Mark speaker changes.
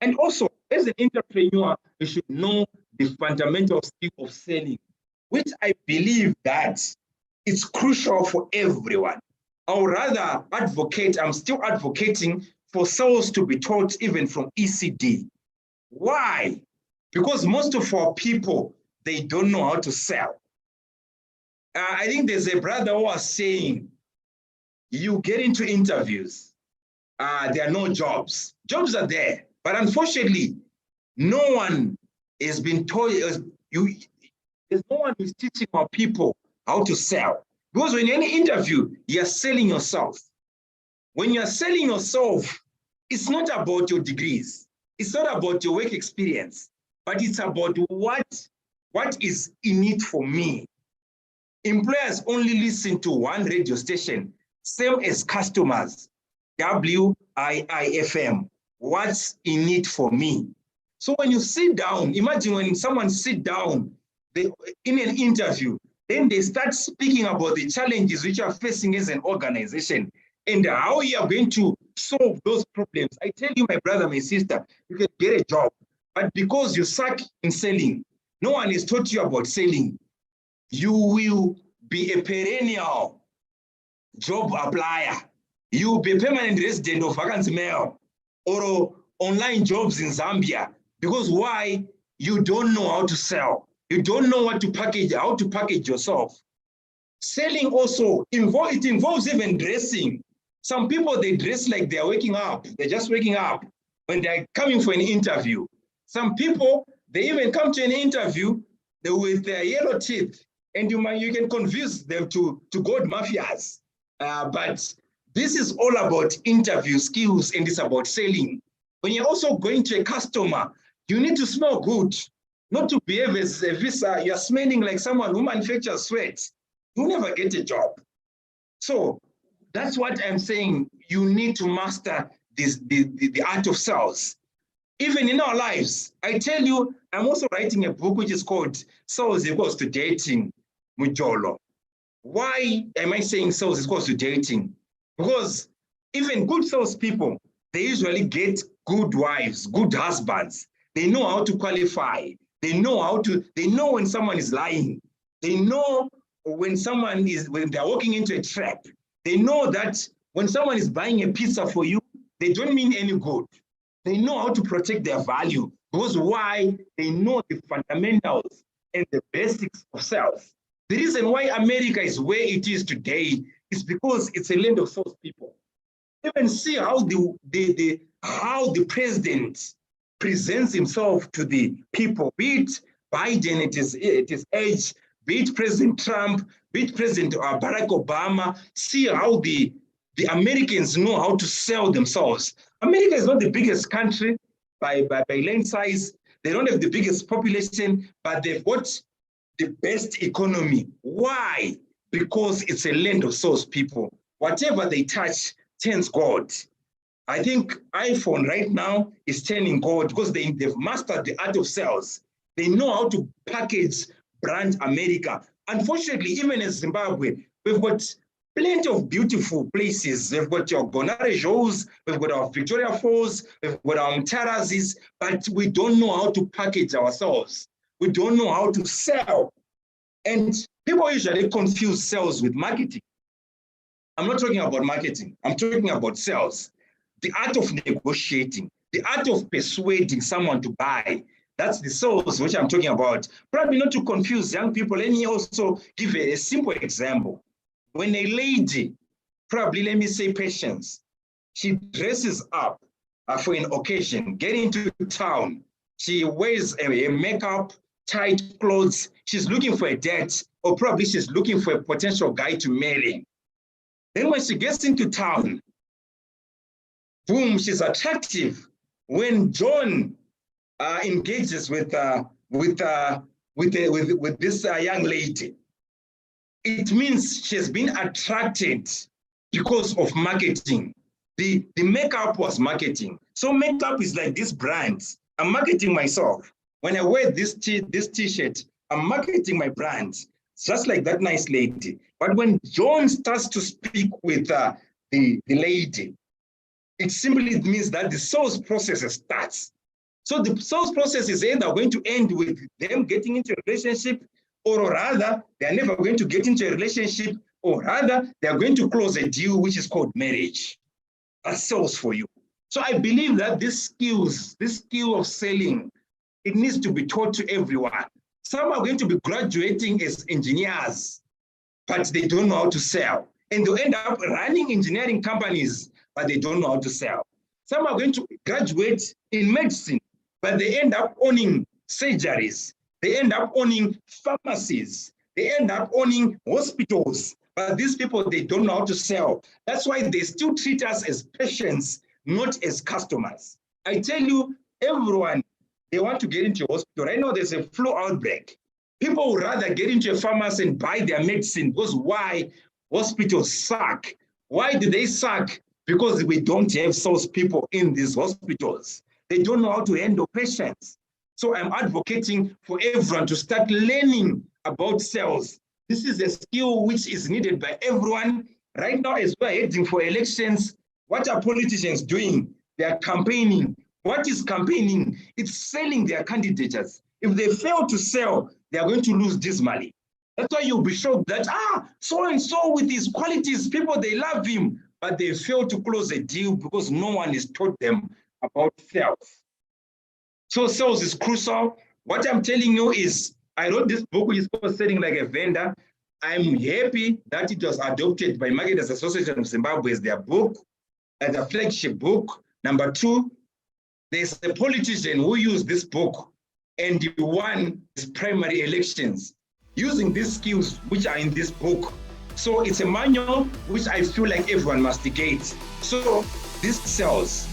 Speaker 1: And also, as an entrepreneur, you should know the fundamental skill of selling, which I believe that it's crucial for everyone. I would rather advocate, I'm still advocating for sales to be taught even from ECD. Why? Because most of our people, they don't know how to sell. I think there's a brother who was saying, you get into interviews, there are no jobs. Jobs are there, but unfortunately, no one has been told, there's no one who's teaching our people how to sell. Because when you're in an interview, you're selling yourself. When you're selling yourself, it's not about your degrees. It's not about your work experience, but it's about what is in it for me. Employers only listen to one radio station, same as customers, WIIFM. What's in it for me? So when you sit down, imagine when someone sit down in an interview, then they start speaking about the challenges which you are facing as an organization and how you are going to solve those problems. I tell you, my brother, my sister, you can get a job, but because you suck in selling, no one has taught you about selling, you will be a perennial job applier. You will be a permanent resident of vacancy mail or online jobs in Zambia. Because why? You don't know how to sell. You don't know what to package, how to package yourself. Selling also involves even dressing. Some people, they dress like they're waking up. They're just waking up when they're coming for an interview. Some people, they even come to an interview with their yellow teeth, and you can convince them to go mafias. But this is all about interview skills, and it's about selling. When you're also going to a customer, you need to smell good, not to behave as if you're smelling like someone who manufactures sweat. You never get a job. So that's what I'm saying. You need to master the art of sales. Even in our lives, I tell you, I'm also writing a book which is called Sales Equals to Dating, Mujolo. Why am I saying sales equals to dating? Because even good salespeople, they usually get good wives, good husbands. They know how to qualify. They know when someone is lying. They know when they're walking into a trap. They know that when someone is buying a pizza for you, they don't mean any good. They know how to protect their value. Because why? They know the fundamentals and the basics of sales. The reason why America is where it is today is because it's a land of salespeople. Even see how the president presents himself to the people, be it Biden at his age, be it President Trump, be it President Barack Obama. See how the Americans know how to sell themselves. America is not the biggest country by land size. They don't have the biggest population, but they've got the best economy. Why? Because it's a land of salespeople. Whatever they touch turns gold. I think iPhone right now is turning gold because they've mastered the art of sales. They know how to package brand America. Unfortunately, even in Zimbabwe, we've got plenty of beautiful places. We've got your Gonarejos, we've got our Victoria Falls, we've got our Mtarazis, but we don't know how to package ourselves. We don't know how to sell. And people usually confuse sales with marketing. I'm not talking about marketing. I'm talking about sales. The art of negotiating, the art of persuading someone to buy. That's the sales which I'm talking about. Probably not to confuse young people. Let me also give a simple example. When a lady, probably let me say Patience, she dresses up for an occasion, getting to town. She wears a makeup, tight clothes. She's looking for a date, or probably she's looking for a potential guy to marry. Then when she gets into town, boom, she's attractive. When John engages with this young lady, it means she has been attracted because of marketing. The makeup was marketing. So makeup is like this brand. I'm marketing myself. When I wear this t-shirt, I'm marketing my brand. Just like that nice lady. But when John starts to speak with the lady, it simply means that the sales process starts. So the sales process is either going to end with them getting into a relationship, or rather, they're never going to get into a relationship, or rather, they're going to close a deal which is called marriage. That's sales for you. So I believe that this skill of selling, it needs to be taught to everyone. Some are going to be graduating as engineers, but they don't know how to sell. And they'll end up running engineering companies, but they don't know how to sell. Some are going to graduate in medicine, but they end up owning surgeries. They end up owning pharmacies. They end up owning hospitals. But these people, they don't know how to sell. That's why they still treat us as patients, not as customers. I tell you, everyone, they want to get into a hospital. Right now, there's a flu outbreak. People would rather get into a pharmacy and buy their medicine, because why? Hospitals suck. Why do they suck? Because we don't have salespeople in these hospitals. They don't know how to handle patients. So I'm advocating for everyone to start learning about sales. This is a skill which is needed by everyone. Right now, as we're heading for elections, what are politicians doing? They are campaigning. What is campaigning? It's selling their candidates. If they fail to sell, they are going to lose dismally. That's why you'll be shocked that, so-and-so with his qualities, people, they love him, but they fail to close a deal because no one has taught them about sales. So sales is crucial. What I'm telling you is, I wrote this book, which is called Selling Like a Vendor. I'm happy that it was adopted by Marketers Association of Zimbabwe as their book, as a flagship book. Number two, there's a politician who used this book and he won his primary elections using these skills which are in this book. So it's a manual which I feel like everyone must get. So this sells.